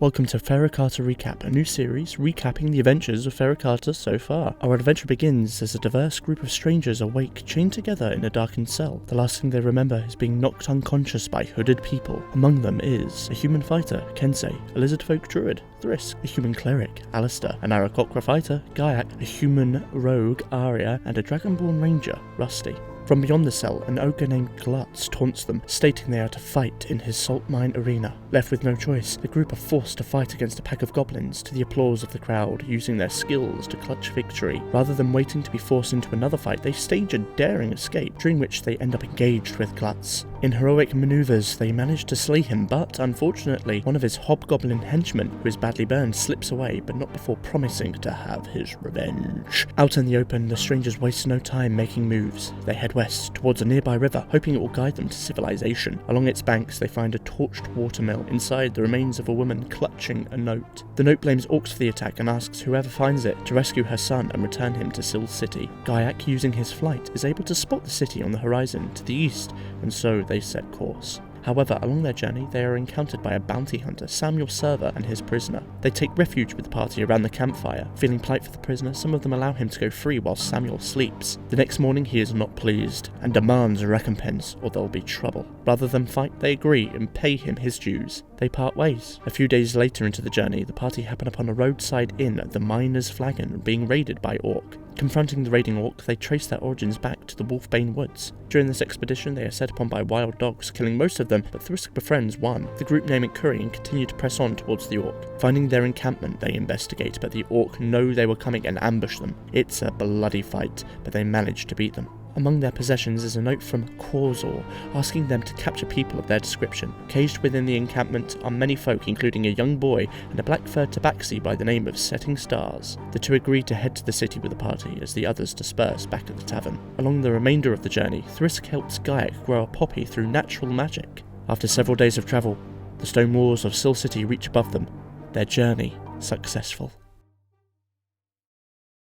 Welcome to Ferra Carta Recap, a new series recapping the adventures of Ferra Carta so far. Our adventure begins as a diverse group of strangers awake, chained together in a darkened cell. The last thing they remember is being knocked unconscious by hooded people. Among them is a human fighter, Kensei, a lizard folk druid, Thrisk, a human cleric, Alistair, an Aarakocra fighter, Gaiak, a human rogue, Arya, and a dragonborn ranger, Rusty. From beyond the cell, an ogre named Glutz taunts them, stating they are to fight in his salt mine arena. Left with no choice, the group are forced to fight against a pack of goblins to the applause of the crowd, using their skills to clutch victory. Rather than waiting to be forced into another fight, they stage a daring escape, during which they end up engaged with Glutz. In heroic maneuvers, they manage to slay him, but unfortunately, one of his hobgoblin henchmen, who is badly burned, slips away, but not before promising to have his revenge. Out in the open, the strangers waste no time making moves. They head west, towards a nearby river, hoping it will guide them to civilization. Along its banks, they find a torched watermill, inside the remains of a woman clutching a note. The note blames orcs for the attack and asks whoever finds it to rescue her son and return him to Sil City. Gaiak, using his flight, is able to spot the city on the horizon to the east, and so they set course. However, along their journey, they are encountered by a bounty hunter, Samuel Server, and his prisoner. They take refuge with the party around the campfire. Feeling polite for the prisoner, some of them allow him to go free while Samuel sleeps. The next morning, he is not pleased, and demands a recompense, or there'll be trouble. Rather than fight, they agree and pay him his dues. They part ways. A few days later into the journey, the party happen upon a roadside inn, the Miner's Flagon, being raided by orc. Confronting the raiding orc, they trace their origins back to the Wolfbane Woods. During this expedition, they are set upon by wild dogs, killing most of them, but Thrisk befriends one. The group name it Curry and continue to press on towards the orc. Finding their encampment, they investigate, but the orc know they were coming and ambush them. It's a bloody fight, but they manage to beat them. Among their possessions is a note from Quazor, asking them to capture people of their description. Caged within the encampment are many folk, including a young boy and a black-furred tabaxi by the name of Setting Stars. The two agree to head to the city with the party, as the others disperse back at the tavern. Along the remainder of the journey, Thrisk helps Gaiak grow a poppy through natural magic. After several days of travel, the stone walls of Sil City reach above them, their journey successful.